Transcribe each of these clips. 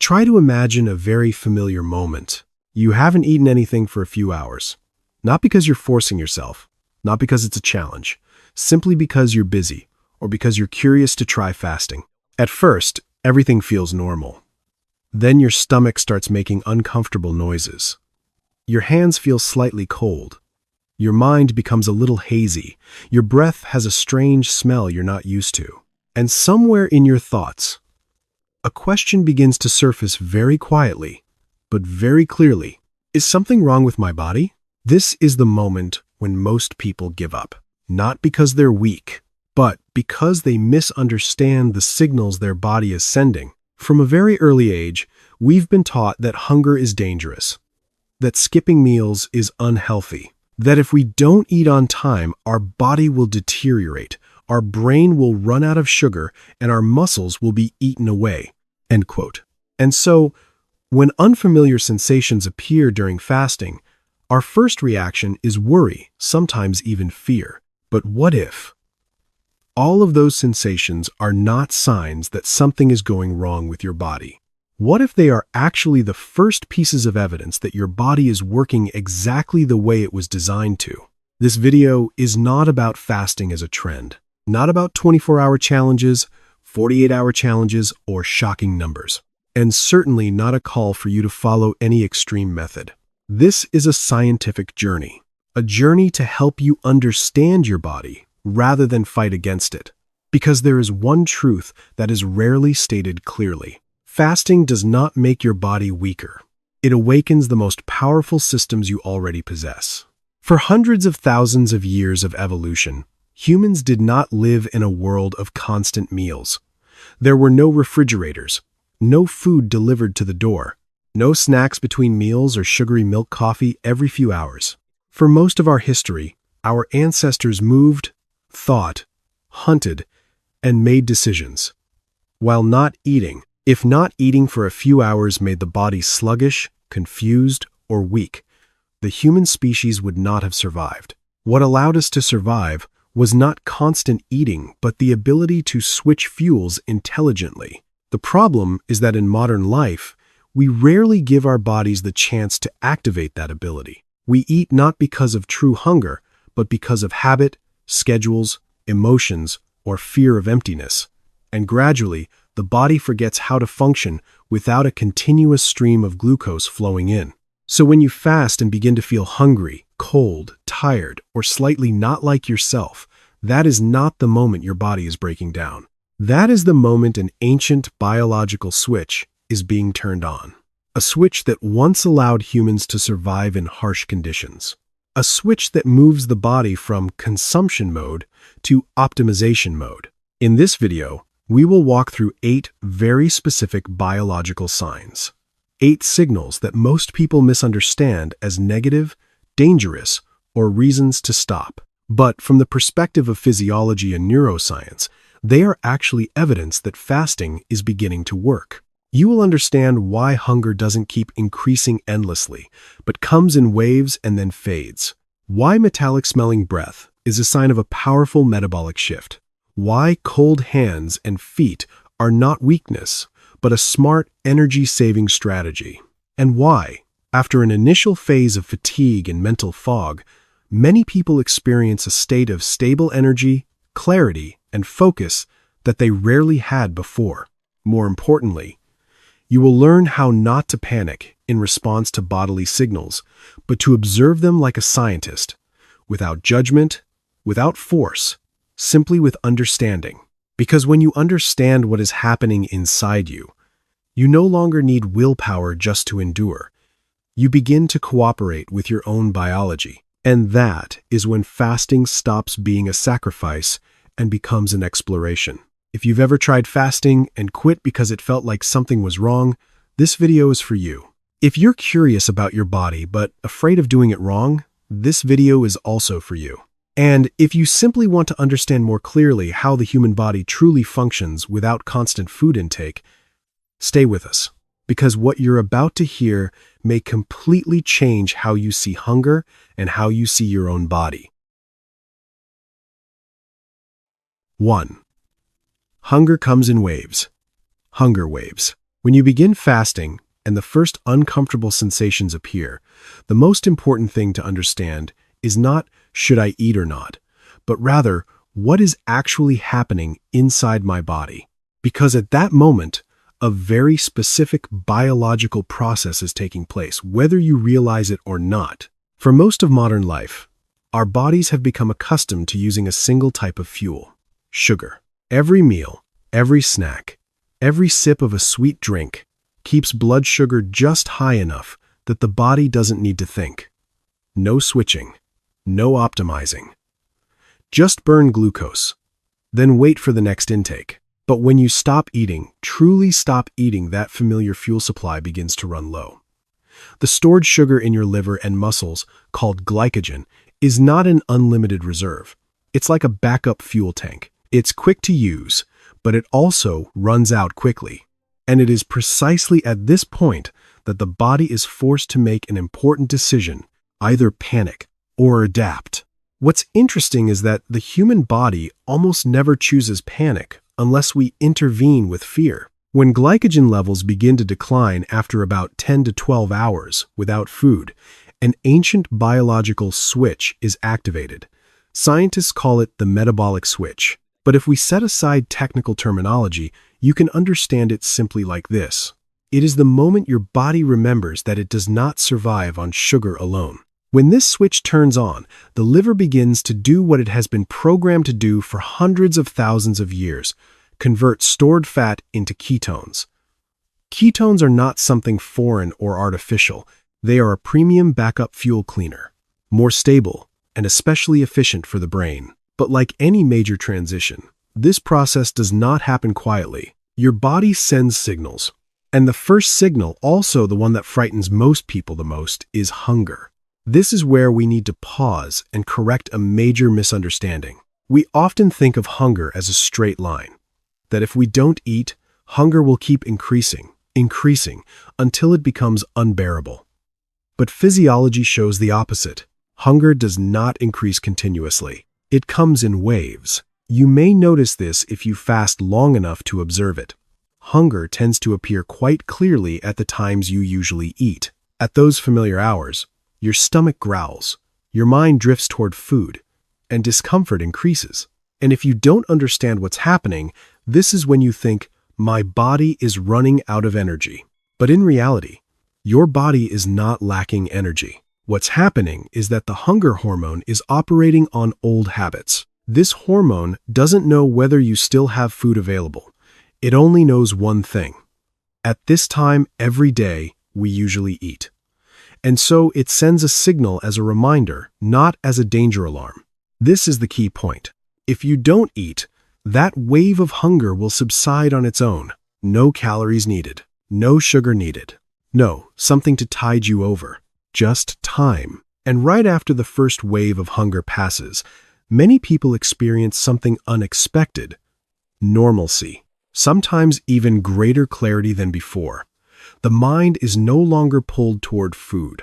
Try to imagine a very familiar moment. You haven't eaten anything for a few hours. Not because you're forcing yourself, not because it's a challenge, simply because you're busy or because you're curious to try fasting. At first, everything feels normal. Then your stomach starts making uncomfortable noises. Your hands feel slightly cold. Your mind becomes a little hazy. Your breath has a strange smell you're not used to. And somewhere in your thoughts, a question begins to surface very quietly, but very clearly. Is something wrong with my body? This is the moment when most people give up. Not because they're weak, but because they misunderstand the signals their body is sending. From a very early age, we've been taught that hunger is dangerous, that skipping meals is unhealthy, that if we don't eat on time, our body will deteriorate, our brain will run out of sugar, and our muscles will be eaten away. End quote. And so, when unfamiliar sensations appear during fasting, our first reaction is worry, sometimes even fear. But what if all of those sensations are not signs that something is going wrong with your body? What if they are actually the first pieces of evidence that your body is working exactly the way it was designed to? This video is not about fasting as a trend, not about 24-hour challenges, 48-hour challenges, or shocking numbers, and certainly not a call for you to follow any extreme method. This is a scientific journey, a journey to help you understand your body rather than fight against it. Because there is one truth that is rarely stated clearly. Fasting does not make your body weaker. It awakens the most powerful systems you already possess. For hundreds of thousands of years of evolution, humans did not live in a world of constant meals. There were no refrigerators, no food delivered to the door, no snacks between meals or sugary milk coffee every few hours. For most of our history, our ancestors moved, thought, hunted, and made decisions, while not eating. If not eating for a few hours made the body sluggish, confused, or weak, the human species would not have survived. What allowed us to survive was not constant eating, but the ability to switch fuels intelligently. The problem is that in modern life, we rarely give our bodies the chance to activate that ability. We eat not because of true hunger, but because of habit, schedules, emotions, or fear of emptiness. And gradually, the body forgets how to function without a continuous stream of glucose flowing in. So when you fast and begin to feel hungry, cold, tired, or slightly not like yourself, that is not the moment your body is breaking down. That is the moment an ancient biological switch is being turned on. A switch that once allowed humans to survive in harsh conditions. A switch that moves the body from consumption mode to optimization mode. In this video, we will walk through 8 very specific biological signs. 8 signals that most people misunderstand as negative, dangerous, or reasons to stop. But from the perspective of physiology and neuroscience, they are actually evidence that fasting is beginning to work. You will understand why hunger doesn't keep increasing endlessly, but comes in waves and then fades. Why metallic-smelling breath is a sign of a powerful metabolic shift. Why cold hands and feet are not weakness, but a smart energy-saving strategy. And why, after an initial phase of fatigue and mental fog, many people experience a state of stable energy, clarity, and focus that they rarely had before. More importantly, you will learn how not to panic in response to bodily signals, but to observe them like a scientist, without judgment, without force, simply with understanding. Because when you understand what is happening inside you, you no longer need willpower just to endure. You begin to cooperate with your own biology. And that is when fasting stops being a sacrifice and becomes an exploration. If you've ever tried fasting and quit because it felt like something was wrong, this video is for you. If you're curious about your body but afraid of doing it wrong, this video is also for you. And if you simply want to understand more clearly how the human body truly functions without constant food intake, stay with us, because what you're about to hear may completely change how you see hunger and how you see your own body. 1. Hunger comes in waves. Hunger waves. When you begin fasting and the first uncomfortable sensations appear, the most important thing to understand is not should I eat or not, but rather what is actually happening inside my body. Because at that moment, a very specific biological process is taking place, whether you realize it or not. For most of modern life, our bodies have become accustomed to using a single type of fuel, sugar. Every meal, every snack, every sip of a sweet drink keeps blood sugar just high enough that the body doesn't need to think. No switching, no optimizing. Just burn glucose, then wait for the next intake. But when you stop eating, truly stop eating, that familiar fuel supply begins to run low. The stored sugar in your liver and muscles, called glycogen, is not an unlimited reserve. It's like a backup fuel tank. It's quick to use, but it also runs out quickly. And it is precisely at this point that the body is forced to make an important decision, either panic or adapt. What's interesting is that the human body almost never chooses panic unless we intervene with fear. When glycogen levels begin to decline after about 10 to 12 hours without food, an ancient biological switch is activated. Scientists call it the metabolic switch. But if we set aside technical terminology, you can understand it simply like this. It is the moment your body remembers that it does not survive on sugar alone. When this switch turns on, the liver begins to do what it has been programmed to do for hundreds of thousands of years: convert stored fat into ketones. Ketones are not something foreign or artificial. They are a premium backup fuel cleaner, more stable and especially efficient for the brain. But like any major transition, this process does not happen quietly. Your body sends signals. And the first signal, also the one that frightens most people the most, is hunger. This is where we need to pause and correct a major misunderstanding. We often think of hunger as a straight line, that if we don't eat, hunger will keep increasing, until it becomes unbearable. But physiology shows the opposite. Hunger does not increase continuously. It comes in waves. You may notice this if you fast long enough to observe it. Hunger tends to appear quite clearly at the times you usually eat. At those familiar hours, your stomach growls, your mind drifts toward food, and discomfort increases. And if you don't understand what's happening, this is when you think, my body is running out of energy. But in reality, your body is not lacking energy. What's happening is that the hunger hormone is operating on old habits. This hormone doesn't know whether you still have food available. It only knows one thing. At this time every day, we usually eat. And so it sends a signal as a reminder, not as a danger alarm. This is the key point. If you don't eat, that wave of hunger will subside on its own. No calories needed. No sugar needed. No, something to tide you over. Just time. And right after the first wave of hunger passes, many people experience something unexpected: normalcy. Sometimes even greater clarity than before. The mind is no longer pulled toward food.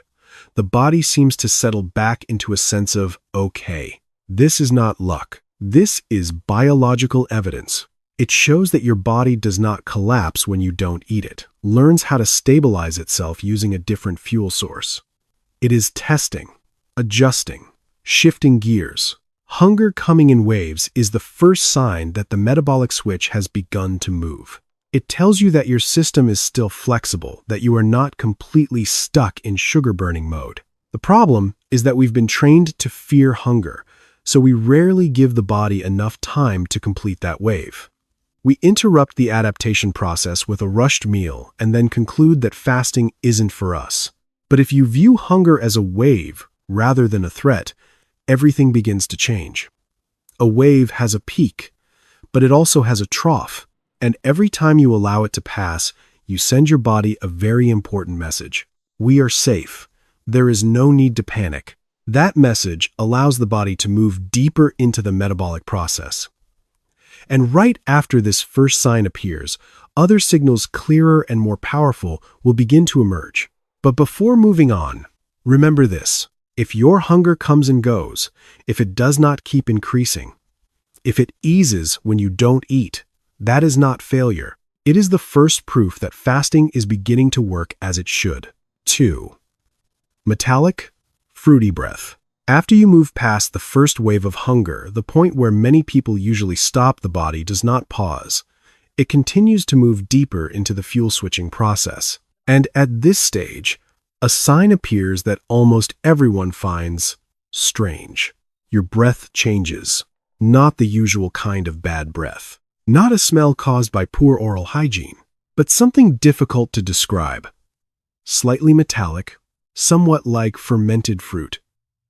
The body seems to settle back into a sense of, okay, this is not luck. This is biological evidence. It shows that your body does not collapse when you don't eat it, learns how to stabilize itself using a different fuel source. It is testing, adjusting, shifting gears. Hunger coming in waves is the first sign that the metabolic switch has begun to move. It tells you that your system is still flexible, that you are not completely stuck in sugar-burning mode. The problem is that we've been trained to fear hunger, so we rarely give the body enough time to complete that wave. We interrupt the adaptation process with a rushed meal and then conclude that fasting isn't for us. But if you view hunger as a wave rather than a threat, everything begins to change. A wave has a peak, but it also has a trough, and every time you allow it to pass, you send your body a very important message. We are safe. There is no need to panic. That message allows the body to move deeper into the metabolic process. And right after this first sign appears, other signals clearer and more powerful will begin to emerge. But before moving on, remember this. If your hunger comes and goes, if it does not keep increasing, if it eases when you don't eat, that is not failure. It is the first proof that fasting is beginning to work as it should. 2. Metabolic, fruity breath. After you move past the first wave of hunger, the point where many people usually stop, the body does not pause. It continues to move deeper into the fuel switching process. And at this stage, a sign appears that almost everyone finds strange. Your breath changes. Not the usual kind of bad breath. Not a smell caused by poor oral hygiene, but something difficult to describe. Slightly metallic, somewhat like fermented fruit,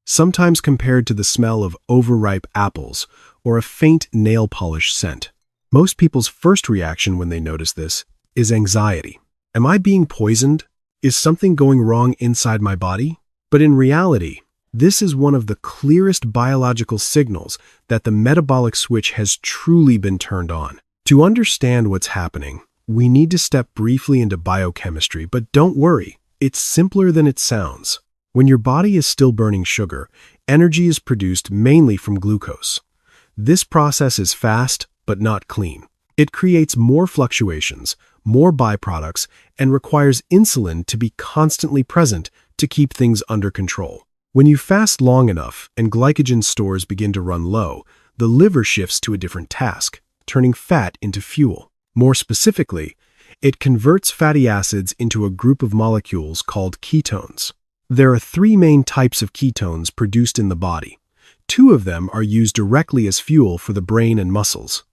sometimes compared to the smell of overripe apples or a faint nail polish scent. Most people's first reaction when they notice this is anxiety. Am I being poisoned? Is something going wrong inside my body? But in reality, this is one of the clearest biological signals that the metabolic switch has truly been turned on. To understand what's happening, we need to step briefly into biochemistry, but don't worry, it's simpler than it sounds. When your body is still burning sugar, energy is produced mainly from glucose. This process is fast, but not clean. It creates more fluctuations, more byproducts, and requires insulin to be constantly present to keep things under control. When you fast long enough and glycogen stores begin to run low, the liver shifts to a different task, turning fat into fuel. More specifically, it converts fatty acids into a group of molecules called ketones. There are 3 main types of ketones produced in the body. 2 of them are used directly as fuel for the brain and muscles.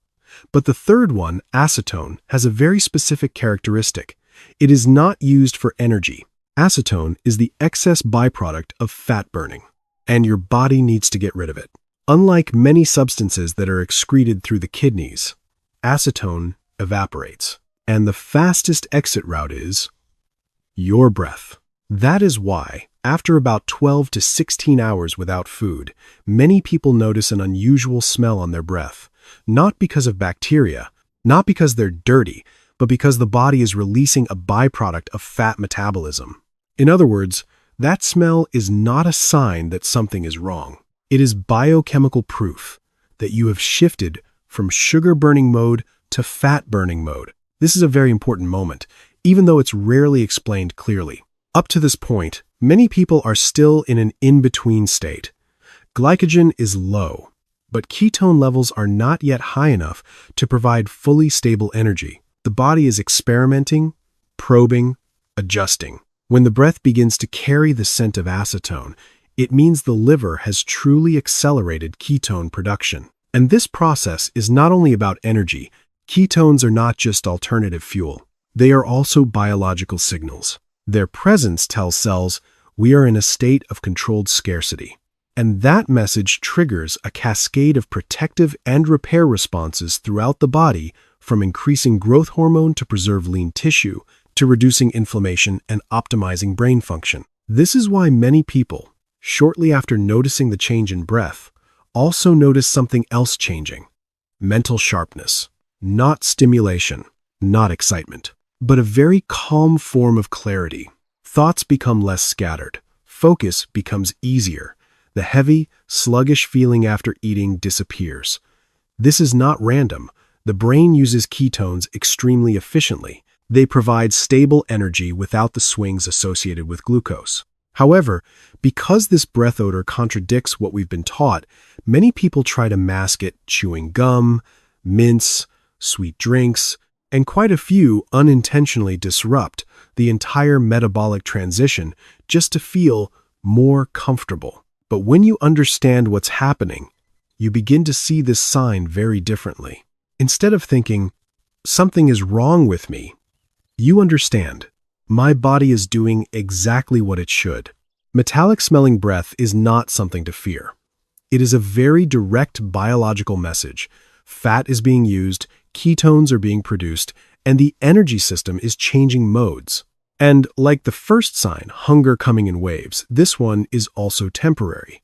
But the third one, acetone, has a very specific characteristic. It is not used for energy. Acetone is the excess byproduct of fat burning, and your body needs to get rid of it. Unlike many substances that are excreted through the kidneys, acetone evaporates, and the fastest exit route is your breath. That is why, after about 12 to 16 hours without food, many people notice an unusual smell on their breath, not because of bacteria, not because they're dirty, but because the body is releasing a byproduct of fat metabolism. In other words, that smell is not a sign that something is wrong. It is biochemical proof that you have shifted from sugar-burning mode to fat-burning mode. This is a very important moment, even though it's rarely explained clearly. Up to this point, many people are still in an in-between state. Glycogen is low, but ketone levels are not yet high enough to provide fully stable energy. The body is experimenting, probing, adjusting. When the breath begins to carry the scent of acetone, it means the liver has truly accelerated ketone production. And this process is not only about energy. Ketones are not just alternative fuel. They are also biological signals. Their presence tells cells we are in a state of controlled scarcity. And that message triggers a cascade of protective and repair responses throughout the body, from increasing growth hormone to preserve lean tissue, to reducing inflammation and optimizing brain function. This is why many people, shortly after noticing the change in breath, also notice something else changing: mental sharpness. Not stimulation, not excitement, but a very calm form of clarity. Thoughts become less scattered. Focus becomes easier. The heavy, sluggish feeling after eating disappears. This is not random. The brain uses ketones extremely efficiently. They provide stable energy without the swings associated with glucose. However, because this breath odor contradicts what we've been taught, many people try to mask it chewing gum, mints, sweet drinks, and quite a few unintentionally disrupt the entire metabolic transition just to feel more comfortable. But when you understand what's happening, you begin to see this sign very differently. Instead of thinking, something is wrong with me, you understand, my body is doing exactly what it should. Metallic smelling breath is not something to fear. It is a very direct biological message. Fat is being used, ketones are being produced, and the energy system is changing modes. And like the first sign, hunger coming in waves, this one is also temporary.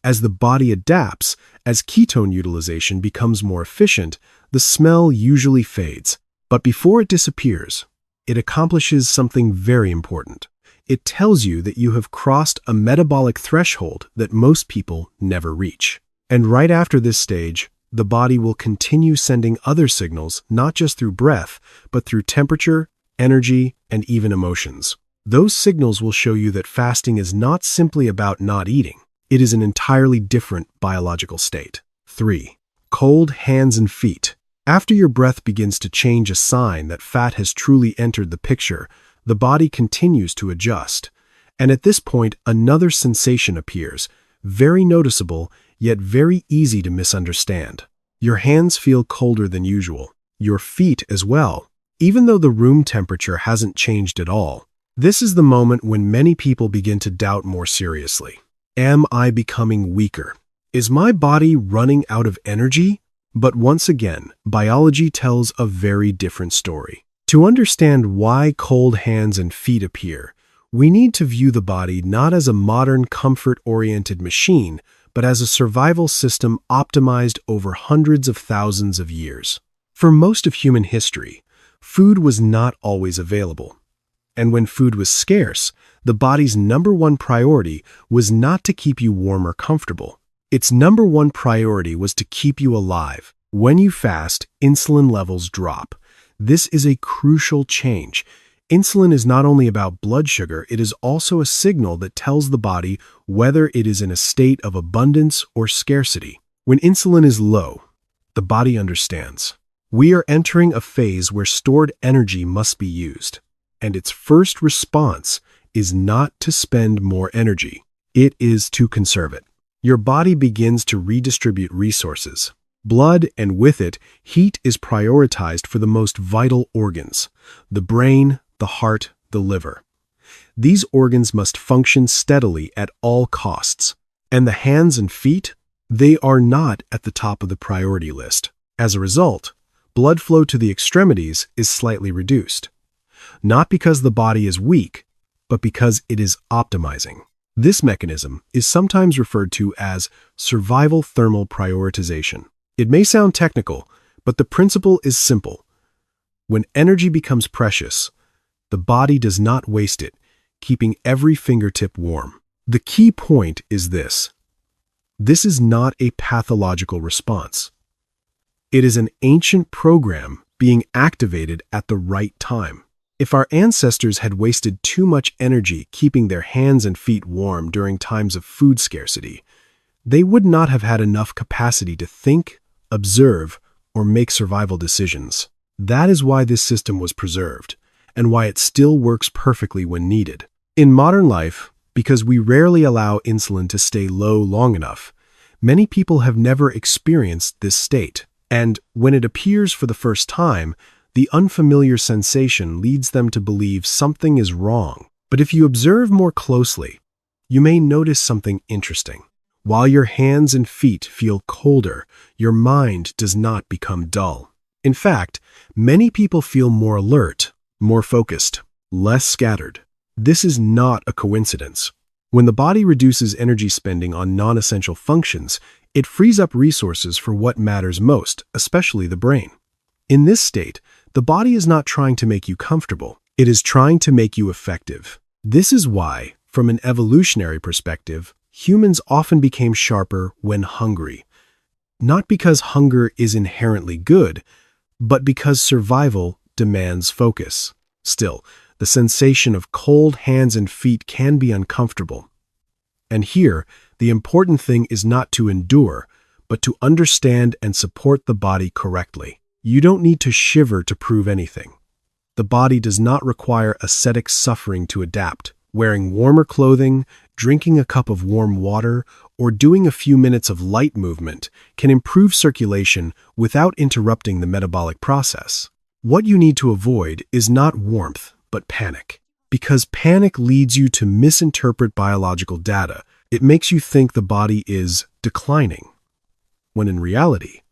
As the body adapts, as ketone utilization becomes more efficient, the smell usually fades. But before it disappears, it accomplishes something very important. It tells you that you have crossed a metabolic threshold that most people never reach. And right after this stage, the body will continue sending other signals, not just through breath, but through temperature, energy, and even emotions. Those signals will show you that fasting is not simply about not eating. It is an entirely different biological state. 3. Cold hands and feet. After your breath begins to change, a sign that fat has truly entered the picture, the body continues to adjust. And at this point, another sensation appears, very noticeable, yet very easy to misunderstand. Your hands feel colder than usual. Your feet as well, even though the room temperature hasn't changed at all. This is the moment when many people begin to doubt more seriously. Am I becoming weaker? Is my body running out of energy? But once again, biology tells a very different story. To understand why cold hands and feet appear, we need to view the body not as a modern comfort-oriented machine, but as a survival system optimized over hundreds of thousands of years. For most of human history, food was not always available. And when food was scarce, the body's number one priority was not to keep you warm or comfortable. Its number one priority was to keep you alive. When you fast, insulin levels drop. This is a crucial change. Insulin is not only about blood sugar, it is also a signal that tells the body whether it is in a state of abundance or scarcity. When insulin is low, the body understands. We are entering a phase where stored energy must be used, and its first response is not to spend more energy. It is to conserve it. Your body begins to redistribute resources. Blood, and with it, heat is prioritized for the most vital organs: the brain, the heart, the liver. These organs must function steadily at all costs. And the hands and feet? They are not at the top of the priority list. As a result, blood flow to the extremities is slightly reduced. Not because the body is weak, but because it is optimizing. This mechanism is sometimes referred to as survival thermal prioritization. It may sound technical, but the principle is simple. When energy becomes precious, the body does not waste it, keeping every fingertip warm. The key point is this. This is not a pathological response. It is an ancient program being activated at the right time. If our ancestors had wasted too much energy keeping their hands and feet warm during times of food scarcity, they would not have had enough capacity to think, observe, or make survival decisions. That is why this system was preserved, and why it still works perfectly when needed. In modern life, because we rarely allow insulin to stay low long enough, many people have never experienced this state. And when it appears for the first time, the unfamiliar sensation leads them to believe something is wrong. But if you observe more closely, you may notice something interesting. While your hands and feet feel colder, your mind does not become dull. In fact, many people feel more alert, more focused, less scattered. This is not a coincidence. When the body reduces energy spending on non-essential functions, it frees up resources for what matters most, especially the brain. In this state, the body is not trying to make you comfortable. It is trying to make you effective. This is why, from an evolutionary perspective, humans often became sharper when hungry. Not because hunger is inherently good, but because survival demands focus. Still, the sensation of cold hands and feet can be uncomfortable. And here, the important thing is not to endure, but to understand and support the body correctly. You don't need to shiver to prove anything. The body does not require ascetic suffering to adapt. Wearing warmer clothing, drinking a cup of warm water, or doing a few minutes of light movement can improve circulation without interrupting the metabolic process. What you need to avoid is not warmth, but panic. Because panic leads you to misinterpret biological data. It makes you think the body is declining, when in reality,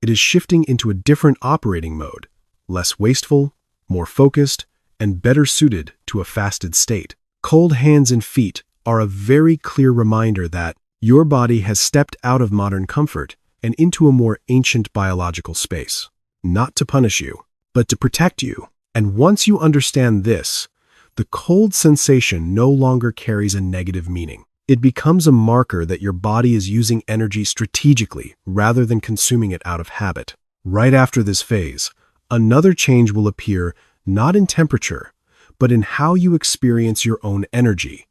it is shifting into a different operating mode, less wasteful, more focused, and better suited to a fasted state. Cold hands and feet are a very clear reminder that your body has stepped out of modern comfort and into a more ancient biological space, not to punish you, but to protect you. And once you understand this, the cold sensation no longer carries a negative meaning. It becomes a marker that your body is using energy strategically rather than consuming it out of habit. Right after this phase, another change will appear not in temperature, but in how you experience your own energy.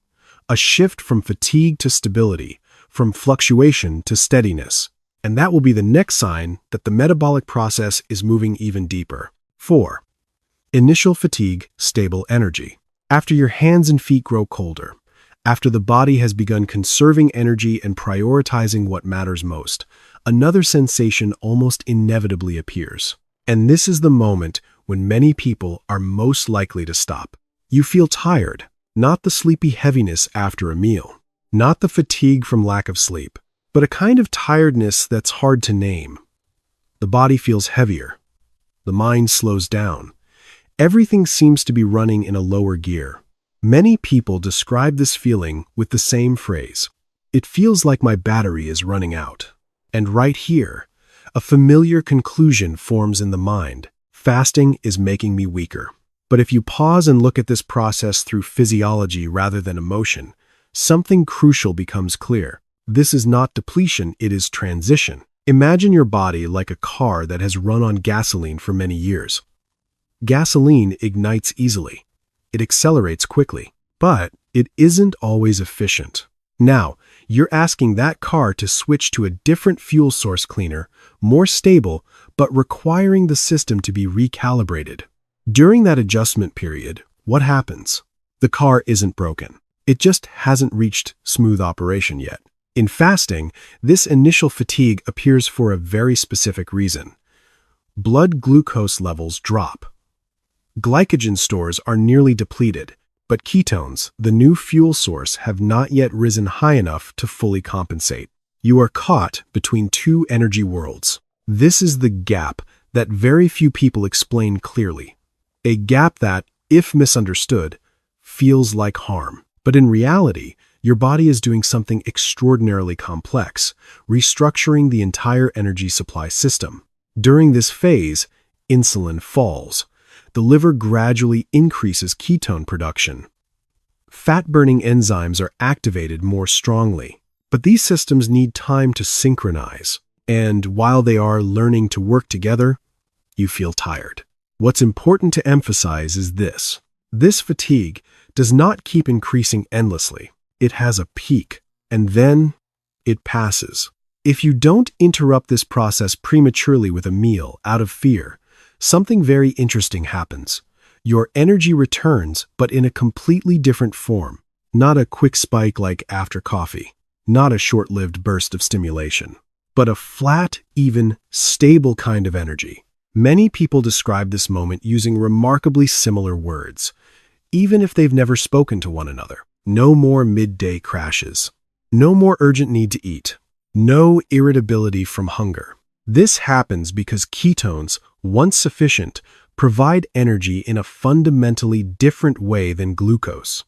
A shift from fatigue to stability, from fluctuation to steadiness. And that will be the next sign that the metabolic process is moving even deeper. 4. Initial fatigue, stable energy. After your hands and feet grow colder, after the body has begun conserving energy and prioritizing what matters most, another sensation almost inevitably appears. And this is the moment when many people are most likely to stop. You feel tired, not the sleepy heaviness after a meal, not the fatigue from lack of sleep, but a kind of tiredness that's hard to name. The body feels heavier. The mind slows down. Everything seems to be running in a lower gear. Many people describe this feeling with the same phrase. It feels like my battery is running out. And right here, a familiar conclusion forms in the mind. Fasting is making me weaker. But if you pause and look at this process through physiology rather than emotion, something crucial becomes clear. This is not depletion, it is transition. Imagine your body like a car that has run on gasoline for many years. Gasoline ignites easily. It accelerates quickly, but it isn't always efficient. Now, you're asking that car to switch to a different fuel source, cleaner, more stable, but requiring the system to be recalibrated. During that adjustment period, what happens? The car isn't broken. It just hasn't reached smooth operation yet. In fasting, this initial fatigue appears for a very specific reason. Blood glucose levels drop. Glycogen stores are nearly depleted, but ketones, the new fuel source, have not yet risen high enough to fully compensate. You are caught between two energy worlds. This is the gap that very few people explain clearly. A gap that, if misunderstood, feels like harm. But in reality, your body is doing something extraordinarily complex, restructuring the entire energy supply system. During this phase, insulin falls. The liver gradually increases ketone production. Fat-burning enzymes are activated more strongly. But these systems need time to synchronize. And while they are learning to work together, you feel tired. What's important to emphasize is this. This fatigue does not keep increasing endlessly. It has a peak, and then it passes. If you don't interrupt this process prematurely with a meal out of fear, something very interesting happens. Your energy returns, but in a completely different form. Not a quick spike like after coffee. Not a short-lived burst of stimulation. But a flat, even, stable kind of energy. Many people describe this moment using remarkably similar words, even if they've never spoken to one another. No more midday crashes. No more urgent need to eat. No irritability from hunger. This happens because ketones, once sufficient, provide energy in a fundamentally different way than glucose.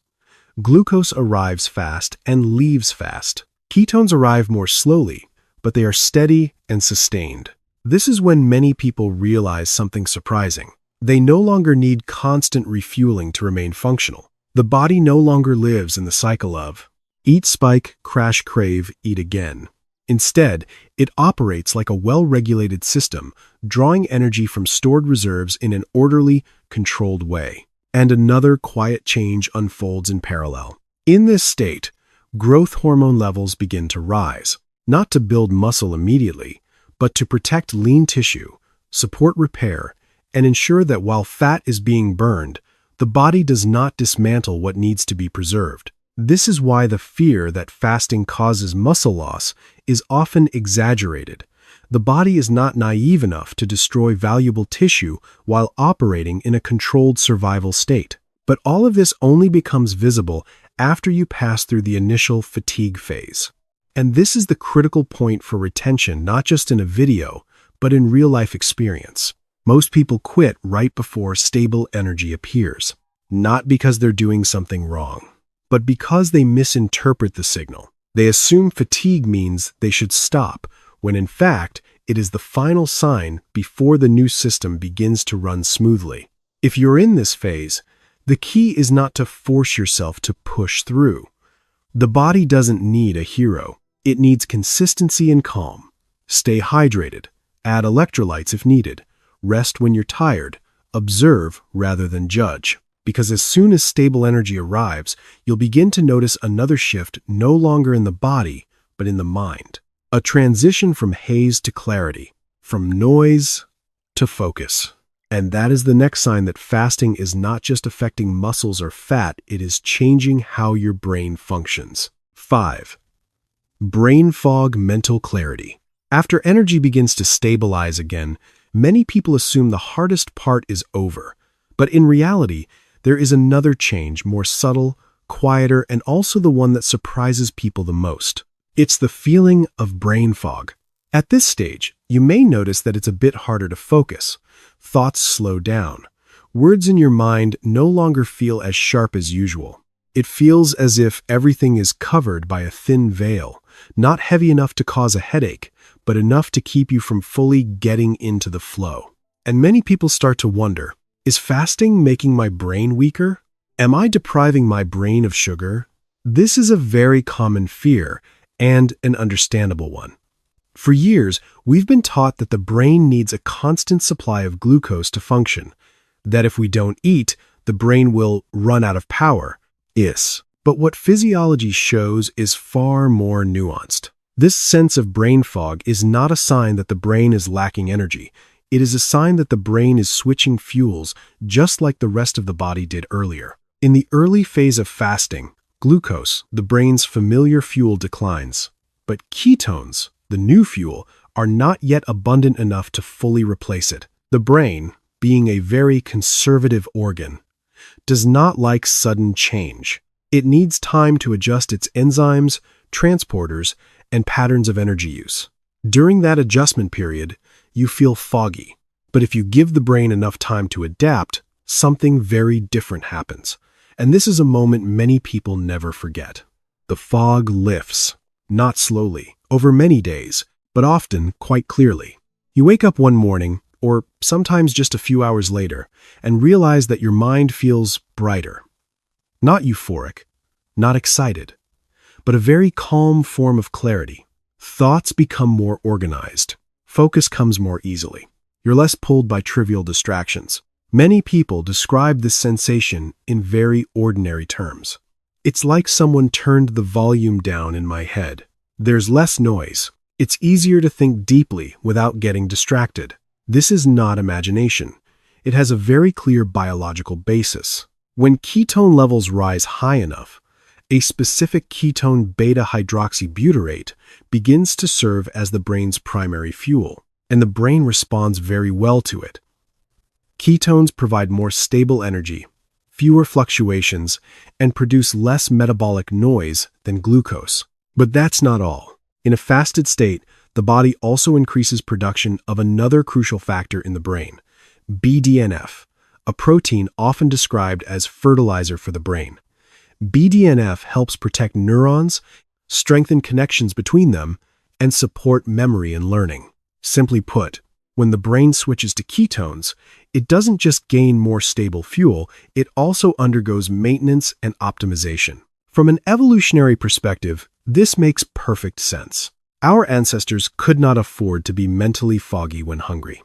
Glucose arrives fast and leaves fast. Ketones arrive more slowly, but they are steady and sustained. This is when many people realize something surprising. They no longer need constant refueling to remain functional. The body no longer lives in the cycle of eat, spike, crash, crave, eat again. Instead, it operates like a well-regulated system, drawing energy from stored reserves in an orderly, controlled way. And another quiet change unfolds in parallel. In this state, growth hormone levels begin to rise, not to build muscle immediately, but to protect lean tissue, support repair, and ensure that while fat is being burned, the body does not dismantle what needs to be preserved. This is why the fear that fasting causes muscle loss is often exaggerated. The body is not naive enough to destroy valuable tissue while operating in a controlled survival state. But all of this only becomes visible after you pass through the initial fatigue phase. And this is the critical point for retention, not just in a video, but in real-life experience. Most people quit right before stable energy appears, not because they're doing something wrong, but because they misinterpret the signal. They assume fatigue means they should stop, when in fact, it is the final sign before the new system begins to run smoothly. If you're in this phase, the key is not to force yourself to push through. The body doesn't need a hero. It needs consistency and calm. Stay hydrated. Add electrolytes if needed. Rest when you're tired. Observe rather than judge. Because as soon as stable energy arrives, you'll begin to notice another shift no longer in the body, but in the mind. A transition from haze to clarity, from noise to focus. And that is the next sign that fasting is not just affecting muscles or fat, it is changing how your brain functions. 5. Brain fog, mental clarity. After energy begins to stabilize again, many people assume the hardest part is over. But in reality, there is another change, more subtle, quieter, and also the one that surprises people the most. It's the feeling of brain fog. At this stage, you may notice that it's a bit harder to focus. Thoughts slow down. Words in your mind no longer feel as sharp as usual. It feels as if everything is covered by a thin veil, not heavy enough to cause a headache, but enough to keep you from fully getting into the flow. And many people start to wonder, is fasting making my brain weaker? Am I depriving my brain of sugar? This is a very common fear, and an understandable one. For years, we've been taught that the brain needs a constant supply of glucose to function, that if we don't eat, the brain will run out of power. But what physiology shows is far more nuanced. This sense of brain fog is not a sign that the brain is lacking energy. It is a sign that the brain is switching fuels, just like the rest of the body did earlier. In the early phase of fasting, glucose, the brain's familiar fuel, declines. But ketones, the new fuel, are not yet abundant enough to fully replace it. The brain, being a very conservative organ, does not like sudden change. It needs time to adjust its enzymes, transporters, and patterns of energy use. During that adjustment period, you feel foggy. But if you give the brain enough time to adapt, something very different happens. And this is a moment many people never forget. The fog lifts, not slowly, over many days, but often quite clearly. You wake up one morning, or sometimes just a few hours later, and realize that your mind feels brighter. Not euphoric, not excited, but a very calm form of clarity. Thoughts become more organized. Focus comes more easily. You're less pulled by trivial distractions. Many people describe this sensation in very ordinary terms. It's like someone turned the volume down in my head. There's less noise. It's easier to think deeply without getting distracted. This is not imagination. It has a very clear biological basis. When ketone levels rise high enough, a specific ketone beta-hydroxybutyrate begins to serve as the brain's primary fuel, and the brain responds very well to it. Ketones provide more stable energy, fewer fluctuations, and produce less metabolic noise than glucose. But that's not all. In a fasted state, the body also increases production of another crucial factor in the brain, BDNF, a protein often described as fertilizer for the brain. BDNF helps protect neurons, strengthen connections between them, and support memory and learning. Simply put, when the brain switches to ketones, it doesn't just gain more stable fuel, it also undergoes maintenance and optimization. From an evolutionary perspective, this makes perfect sense. Our ancestors could not afford to be mentally foggy when hungry.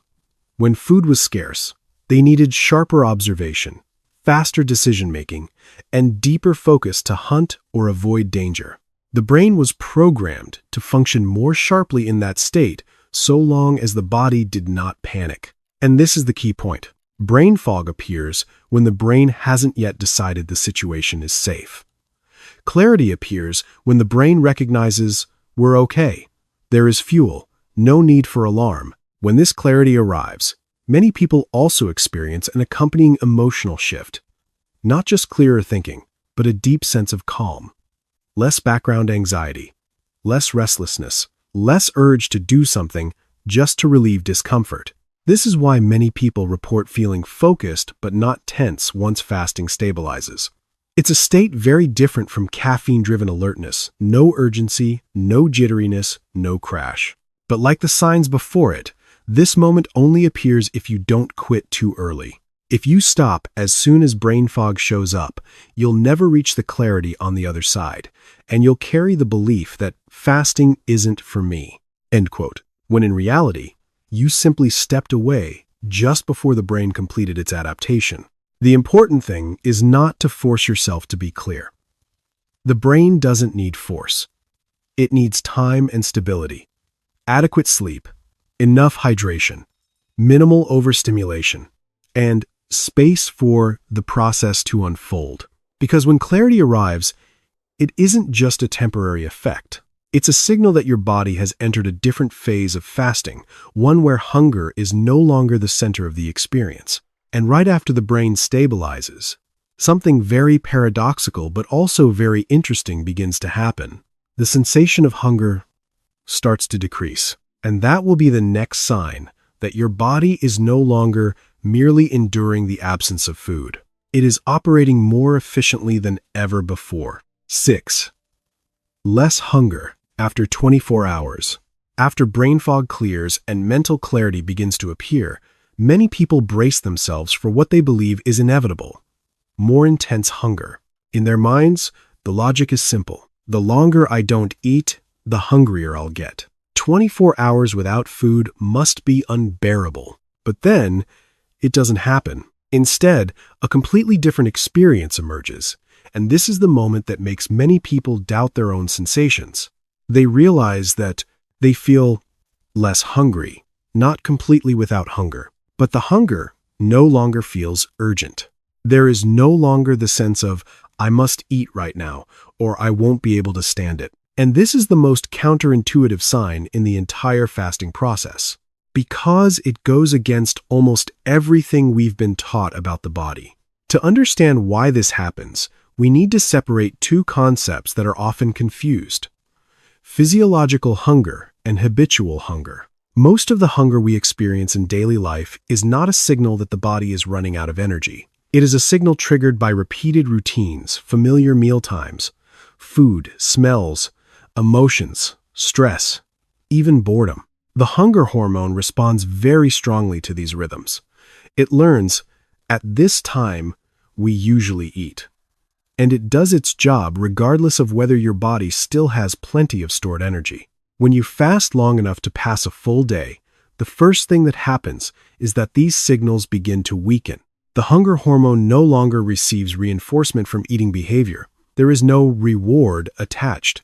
When food was scarce, they needed sharper observation, faster decision-making, and deeper focus to hunt or avoid danger. The brain was programmed to function more sharply in that state, so long as the body did not panic. And this is the key point. Brain fog appears when the brain hasn't yet decided the situation is safe. Clarity appears when the brain recognizes, we're okay. There is fuel, no need for alarm. When this clarity arrives, many people also experience an accompanying emotional shift. Not just clearer thinking, but a deep sense of calm. Less background anxiety, less restlessness, less urge to do something just to relieve discomfort. This is why many people report feeling focused but not tense once fasting stabilizes. It's a state very different from caffeine-driven alertness, no urgency, no jitteriness, no crash. But like the signs before it, this moment only appears if you don't quit too early. If you stop as soon as brain fog shows up, you'll never reach the clarity on the other side, and you'll carry the belief that fasting isn't for me, end quote, when in reality, you simply stepped away just before the brain completed its adaptation. The important thing is not to force yourself to be clear. The brain doesn't need force. It needs time and stability, adequate sleep, enough hydration, minimal overstimulation, and space for the process to unfold. Because when clarity arrives, it isn't just a temporary effect. It's a signal that your body has entered a different phase of fasting, one where hunger is no longer the center of the experience. And right after the brain stabilizes, something very paradoxical but also very interesting begins to happen. The sensation of hunger starts to decrease, and that will be the next sign that your body is no longer merely enduring the absence of food. It is operating more efficiently than ever before. 6. Less hunger after 24 hours. After brain fog clears and mental clarity begins to appear, many people brace themselves for what they believe is inevitable: more intense hunger. In their minds, the logic is simple. The longer I don't eat, the hungrier I'll get. 24 hours without food must be unbearable. But then, it doesn't happen. Instead, a completely different experience emerges, and this is the moment that makes many people doubt their own sensations. They realize that they feel less hungry, not completely without hunger, but the hunger no longer feels urgent. There is no longer the sense of, I must eat right now, or I won't be able to stand it. And this is the most counterintuitive sign in the entire fasting process, because it goes against almost everything we've been taught about the body. To understand why this happens, we need to separate two concepts that are often confused: physiological hunger and habitual hunger. Most of the hunger we experience in daily life is not a signal that the body is running out of energy. It is a signal triggered by repeated routines, familiar mealtimes, food, smells, emotions, stress, even boredom. The hunger hormone responds very strongly to these rhythms. It learns, at this time, we usually eat. And it does its job regardless of whether your body still has plenty of stored energy. When you fast long enough to pass a full day, the first thing that happens is that these signals begin to weaken. The hunger hormone no longer receives reinforcement from eating behavior. There is no reward attached.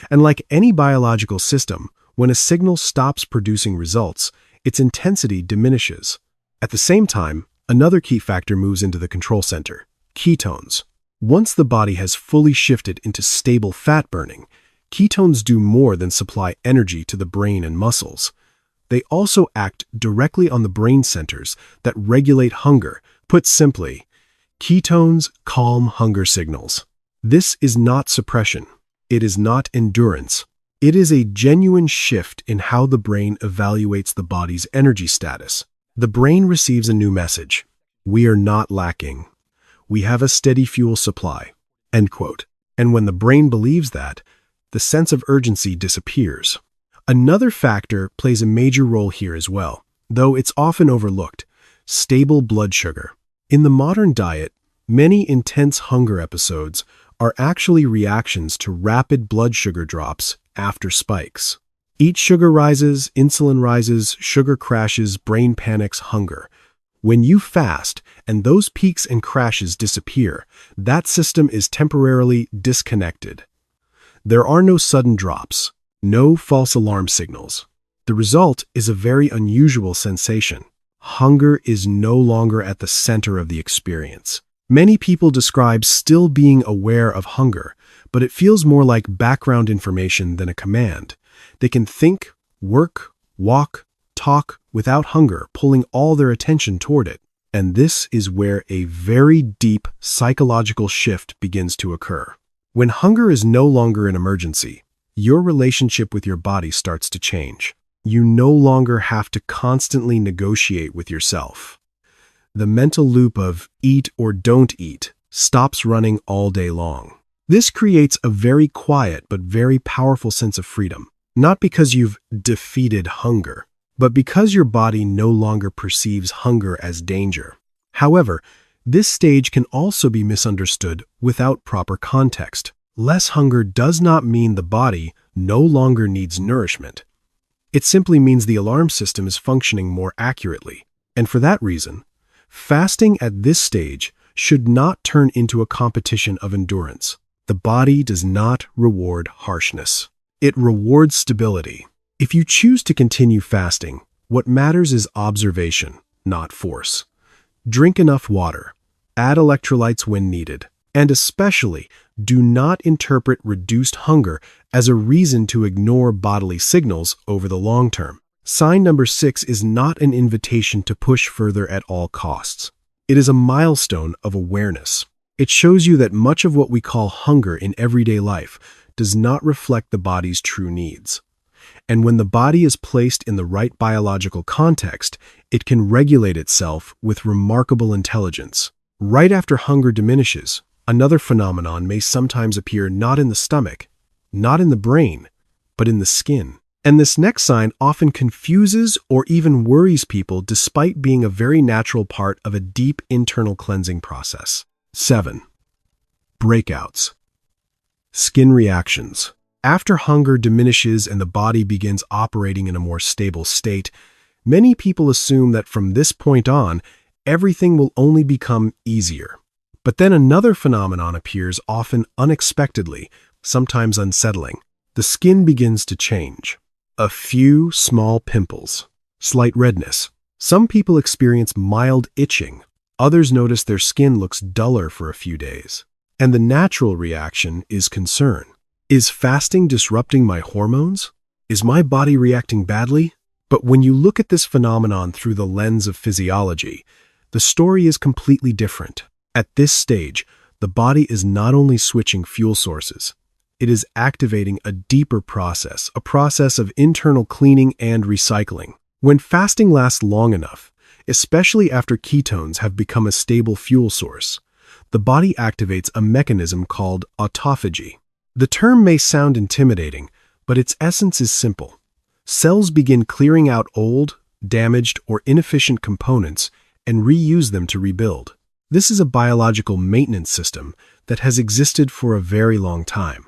And like any biological system, when a signal stops producing results, its intensity diminishes. At the same time, another key factor moves into the control center: ketones. Once the body has fully shifted into stable fat burning, ketones do more than supply energy to the brain and muscles. They also act directly on the brain centers that regulate hunger. Put simply, ketones calm hunger signals. This is not suppression. It is not endurance. It is a genuine shift in how the brain evaluates the body's energy status. The brain receives a new message: we are not lacking. We have a steady fuel supply, end quote. And when the brain believes that, the sense of urgency disappears. Another factor plays a major role here as well, though it's often overlooked: stable blood sugar. In the modern diet, many intense hunger episodes are actually reactions to rapid blood sugar drops after spikes. Eat sugar rises, insulin rises, sugar crashes, brain panics, hunger. When you fast and those peaks and crashes disappear, that system is temporarily disconnected. There are no sudden drops, no false alarm signals. The result is a very unusual sensation. Hunger is no longer at the center of the experience. Many people describe still being aware of hunger, but it feels more like background information than a command. They can think, work, walk, talk without hunger pulling all their attention toward it. And this is where a very deep psychological shift begins to occur. When hunger is no longer an emergency, your relationship with your body starts to change. You no longer have to constantly negotiate with yourself. The mental loop of eat or don't eat stops running all day long. This creates a very quiet but very powerful sense of freedom, not because you've defeated hunger, but because your body no longer perceives hunger as danger. However, this stage can also be misunderstood without proper context. Less hunger does not mean the body no longer needs nourishment. It simply means the alarm system is functioning more accurately. And for that reason, fasting at this stage should not turn into a competition of endurance. The body does not reward harshness. It rewards stability. If you choose to continue fasting, what matters is observation, not force. Drink enough water, add electrolytes when needed, and especially do not interpret reduced hunger as a reason to ignore bodily signals over the long term. Sign number 6 is not an invitation to push further at all costs. It is a milestone of awareness. It shows you that much of what we call hunger in everyday life does not reflect the body's true needs. And when the body is placed in the right biological context, it can regulate itself with remarkable intelligence. Right after hunger diminishes, another phenomenon may sometimes appear not in the stomach, not in the brain, but in the skin. And this next sign often confuses or even worries people despite being a very natural part of a deep internal cleansing process. 7. Breakouts. Skin reactions. After hunger diminishes and the body begins operating in a more stable state, many people assume that from this point on, everything will only become easier. But then another phenomenon appears, often unexpectedly, sometimes unsettling. The skin begins to change. A few small pimples, slight redness. Some people experience mild itching. Others notice their skin looks duller for a few days. And the natural reaction is concern. Is fasting disrupting my hormones? Is my body reacting badly? But when you look at this phenomenon through the lens of physiology, the story is completely different. At this stage, the body is not only switching fuel sources, it is activating a deeper process, a process of internal cleaning and recycling. When fasting lasts long enough, especially after ketones have become a stable fuel source, the body activates a mechanism called autophagy. The term may sound intimidating, but its essence is simple. Cells begin clearing out old, damaged, or inefficient components and reuse them to rebuild. This is a biological maintenance system that has existed for a very long time.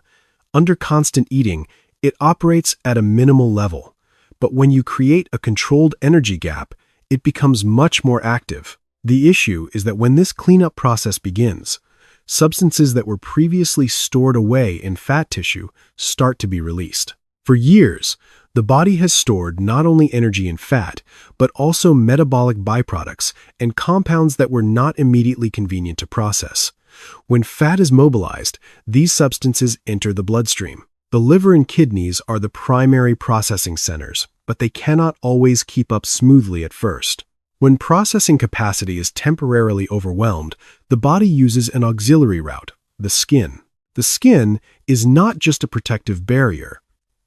Under constant eating, it operates at a minimal level, but when you create a controlled energy gap, it becomes much more active. The issue is that when this cleanup process begins, substances that were previously stored away in fat tissue start to be released. For years, the body has stored not only energy in fat, but also metabolic byproducts and compounds that were not immediately convenient to process. When fat is mobilized, these substances enter the bloodstream. The liver and kidneys are the primary processing centers, but they cannot always keep up smoothly at first. When processing capacity is temporarily overwhelmed, the body uses an auxiliary route, the skin. The skin is not just a protective barrier.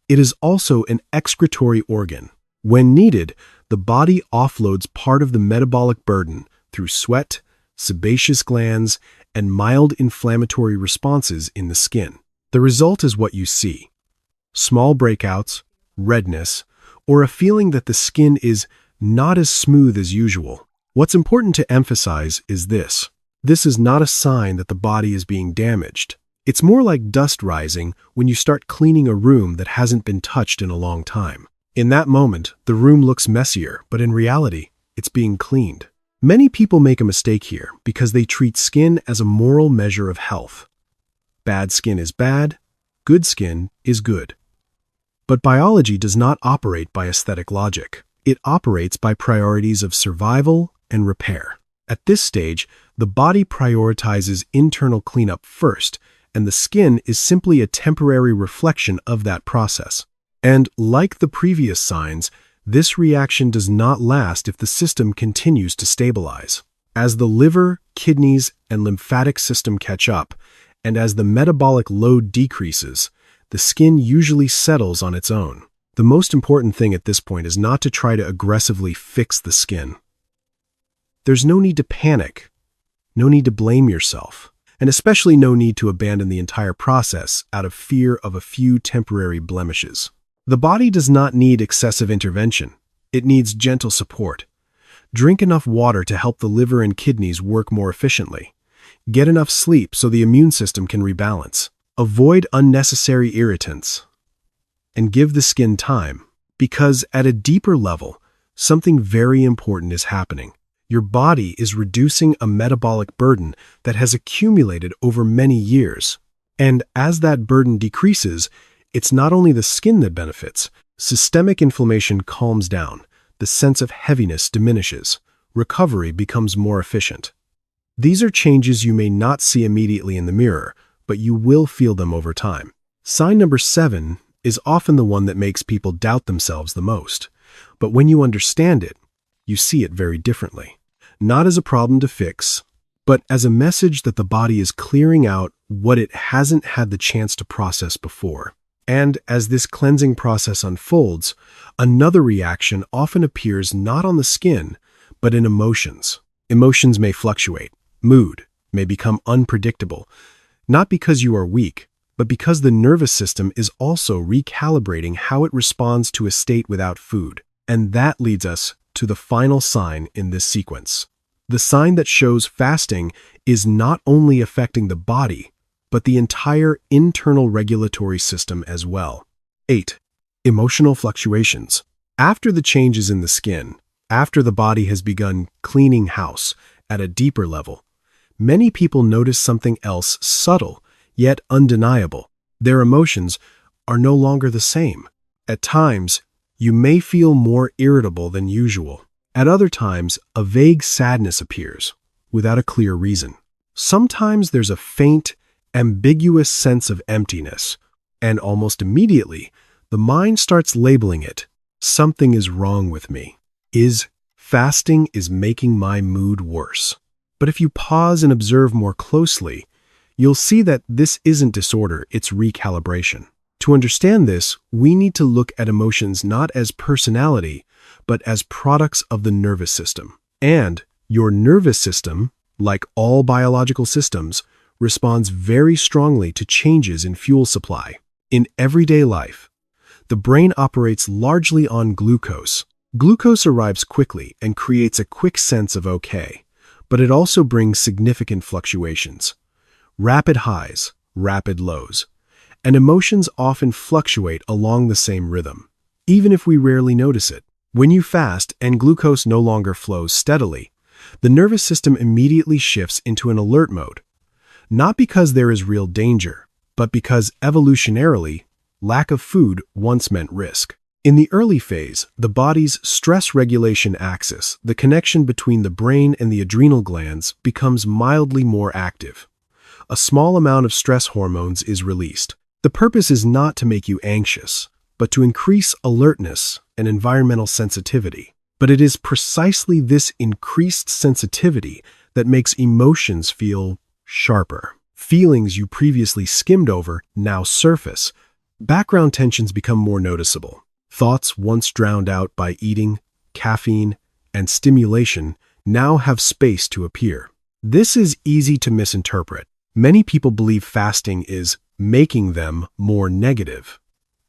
It is also an excretory organ. When needed, the body offloads part of the metabolic burden through sweat, sebaceous glands, and mild inflammatory responses in the skin. The result is what you see: small breakouts, redness, or a feeling that the skin is not as smooth as usual. What's important to emphasize is this. This is not a sign that the body is being damaged. It's more like dust rising when you start cleaning a room that hasn't been touched in a long time. In that moment, the room looks messier, but in reality, it's being cleaned. Many people make a mistake here because they treat skin as a moral measure of health. Bad skin is bad, good skin is good. But biology does not operate by aesthetic logic. It operates by priorities of survival and repair. At this stage, the body prioritizes internal cleanup first, and the skin is simply a temporary reflection of that process. And like the previous signs, this reaction does not last if the system continues to stabilize. As the liver, kidneys, and lymphatic system catch up, and as the metabolic load decreases, the skin usually settles on its own. The most important thing at this point is not to try to aggressively fix the skin. There's no need to panic, no need to blame yourself, and especially no need to abandon the entire process out of fear of a few temporary blemishes. The body does not need excessive intervention. It needs gentle support. Drink enough water to help the liver and kidneys work more efficiently. Get enough sleep so the immune system can rebalance. Avoid unnecessary irritants. And give the skin time, because at a deeper level, something very important is happening. Your body is reducing a metabolic burden that has accumulated over many years. And as that burden decreases, it's not only the skin that benefits. Systemic inflammation calms down, the sense of heaviness diminishes, recovery becomes more efficient. These are changes you may not see immediately in the mirror, but you will feel them over time. Sign number 7 is often the one that makes people doubt themselves the most. But when you understand it, you see it very differently. Not as a problem to fix, but as a message that the body is clearing out what it hasn't had the chance to process before. And as this cleansing process unfolds, another reaction often appears not on the skin, but in emotions. Emotions may fluctuate. Mood may become unpredictable, not because you are weak, but because the nervous system is also recalibrating how it responds to a state without food. And that leads us to the final sign in this sequence. The sign that shows fasting is not only affecting the body, but the entire internal regulatory system as well. 8. Emotional fluctuations. After the changes in the skin, after the body has begun cleaning house at a deeper level, many people notice something else subtle, yet undeniable. Their emotions are no longer the same. At times, you may feel more irritable than usual. At other times, a vague sadness appears, without a clear reason. Sometimes there's a faint, ambiguous sense of emptiness, and almost immediately, the mind starts labeling it. Something is wrong with me. Fasting is making my mood worse. But if you pause and observe more closely, you'll see that this isn't disorder, it's recalibration. To understand this, we need to look at emotions not as personality, but as products of the nervous system. And your nervous system, like all biological systems, responds very strongly to changes in fuel supply. In everyday life, the brain operates largely on glucose. Glucose arrives quickly and creates a quick sense of okay, but it also brings significant fluctuations. Rapid highs, rapid lows, and emotions often fluctuate along the same rhythm, even if we rarely notice it. When you fast and glucose no longer flows steadily, the nervous system immediately shifts into an alert mode. Not because there is real danger, but because evolutionarily, lack of food once meant risk. In the early phase, the body's stress regulation axis, the connection between the brain and the adrenal glands, becomes mildly more active. A small amount of stress hormones is released. The purpose is not to make you anxious, but to increase alertness and environmental sensitivity. But it is precisely this increased sensitivity that makes emotions feel sharper. Feelings you previously skimmed over now surface. Background tensions become more noticeable. Thoughts once drowned out by eating, caffeine, and stimulation now have space to appear. This is easy to misinterpret. Many people believe fasting is making them more negative,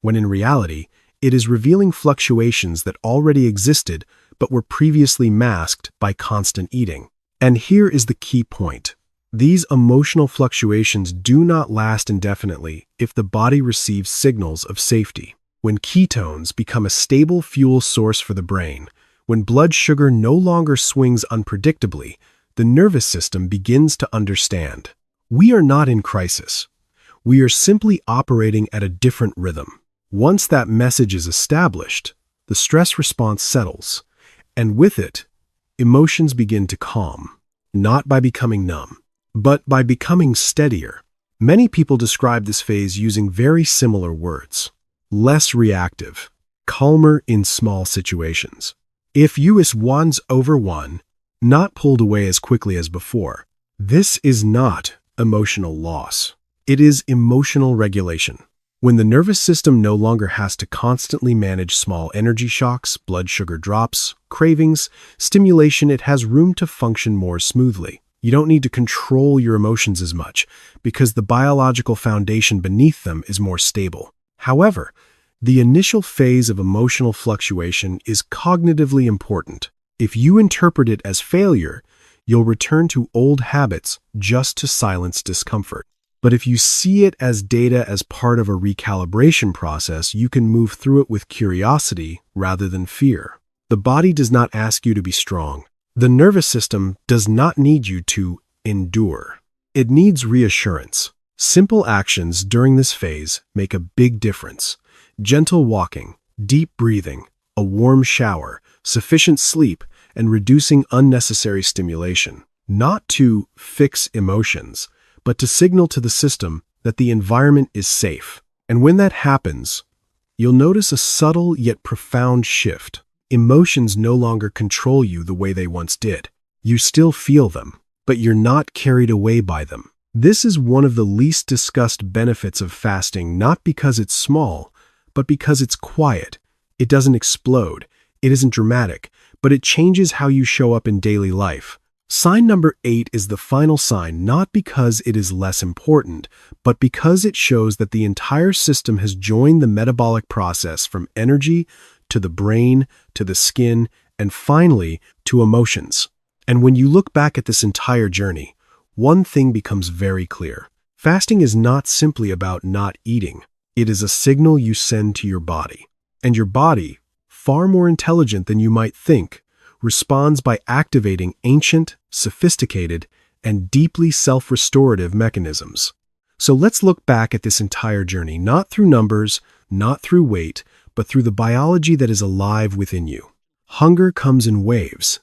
when in reality, it is revealing fluctuations that already existed but were previously masked by constant eating. And here is the key point. These emotional fluctuations do not last indefinitely if the body receives signals of safety. When ketones become a stable fuel source for the brain, when blood sugar no longer swings unpredictably, the nervous system begins to understand. We are not in crisis. We are simply operating at a different rhythm. Once that message is established, the stress response settles, and with it, emotions begin to calm, not by becoming numb, but by becoming steadier. Many people describe this phase using very similar words. Less reactive, calmer in small situations. If you is one's over one, not pulled away as quickly as before. This is not emotional loss. It is emotional regulation. When the nervous system no longer has to constantly manage small energy shocks, blood sugar drops, cravings, stimulation, it has room to function more smoothly. You don't need to control your emotions as much because the biological foundation beneath them is more stable. However, the initial phase of emotional fluctuation is cognitively important. If you interpret it as failure, you'll return to old habits just to silence discomfort. But if you see it as data as part of a recalibration process, you can move through it with curiosity rather than fear. The body does not ask you to be strong. The nervous system does not need you to endure. It needs reassurance. Simple actions during this phase make a big difference. Gentle walking, deep breathing, a warm shower, sufficient sleep, and reducing unnecessary stimulation. Not to fix emotions, but to signal to the system that the environment is safe. And when that happens, you'll notice a subtle yet profound shift. Emotions no longer control you the way they once did. You still feel them, but you're not carried away by them. This is one of the least discussed benefits of fasting, not because it's small, but because it's quiet. It doesn't explode. It isn't dramatic, but it changes how you show up in daily life. Sign number 8 is the final sign, not because it is less important, but because it shows that the entire system has joined the metabolic process from energy to the brain, to the skin, and finally, to emotions. And when you look back at this entire journey, one thing becomes very clear. Fasting is not simply about not eating. It is a signal you send to your body. And your body, far more intelligent than you might think, responds by activating ancient, sophisticated, and deeply self-restorative mechanisms. So let's look back at this entire journey, not through numbers, not through weight, but through the biology that is alive within you. Hunger comes in waves,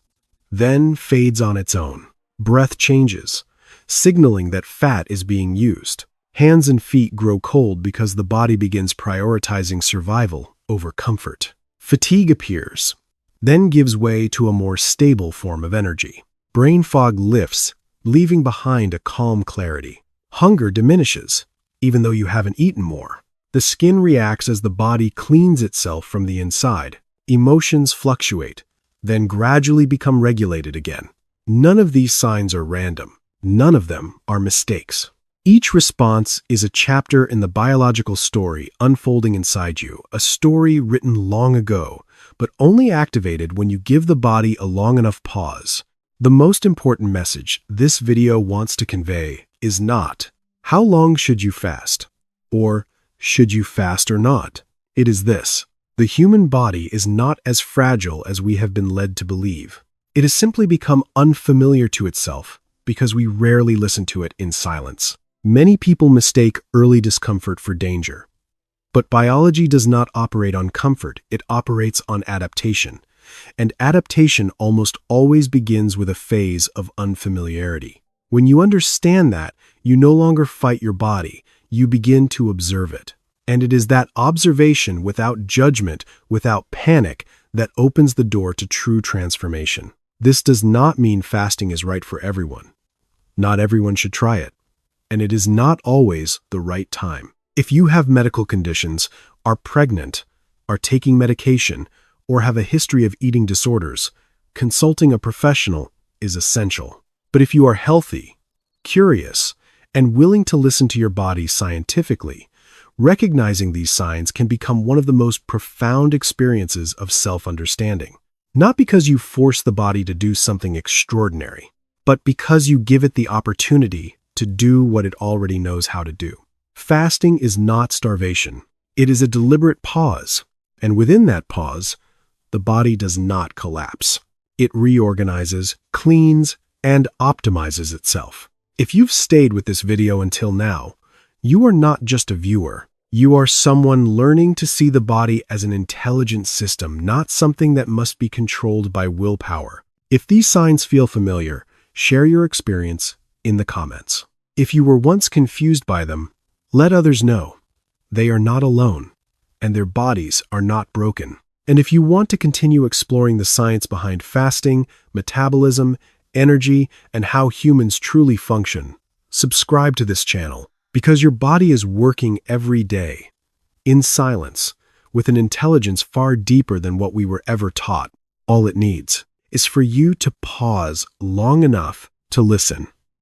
then fades on its own. Breath changes, signaling that fat is being used. Hands and feet grow cold because the body begins prioritizing survival over comfort. Fatigue appears, then gives way to a more stable form of energy. Brain fog lifts, leaving behind a calm clarity. Hunger diminishes, even though you haven't eaten more. The skin reacts as the body cleans itself from the inside. Emotions fluctuate, then gradually become regulated again. None of these signs are random. None of them are mistakes. Each response is a chapter in the biological story unfolding inside you, a story written long ago, but only activated when you give the body a long enough pause. The most important message this video wants to convey is not, how long should you fast? Or, should you fast or not? It is this: the human body is not as fragile as we have been led to believe. It has simply become unfamiliar to itself because we rarely listen to it in silence. Many people mistake early discomfort for danger. But biology does not operate on comfort, it operates on adaptation. And adaptation almost always begins with a phase of unfamiliarity. When you understand that, you no longer fight your body, you begin to observe it. And it is that observation without judgment, without panic, that opens the door to true transformation. This does not mean fasting is right for everyone. Not everyone should try it. And it is not always the right time. If you have medical conditions, are pregnant, are taking medication, or have a history of eating disorders, consulting a professional is essential. But if you are healthy, curious, and willing to listen to your body scientifically, recognizing these signs can become one of the most profound experiences of self-understanding. Not because you force the body to do something extraordinary, but because you give it the opportunity to do what it already knows how to do. Fasting is not starvation. It is a deliberate pause, and within that pause, the body does not collapse. It reorganizes, cleans, and optimizes itself. If you've stayed with this video until now, you are not just a viewer. You are someone learning to see the body as an intelligent system, not something that must be controlled by willpower. If these signs feel familiar, share your experience in the comments. If you were once confused by them, let others know. They are not alone, and their bodies are not broken. And if you want to continue exploring the science behind fasting, metabolism, energy, and how humans truly function, subscribe to this channel, because your body is working every day, in silence, with an intelligence far deeper than what we were ever taught. All it needs is for you to pause long enough to listen.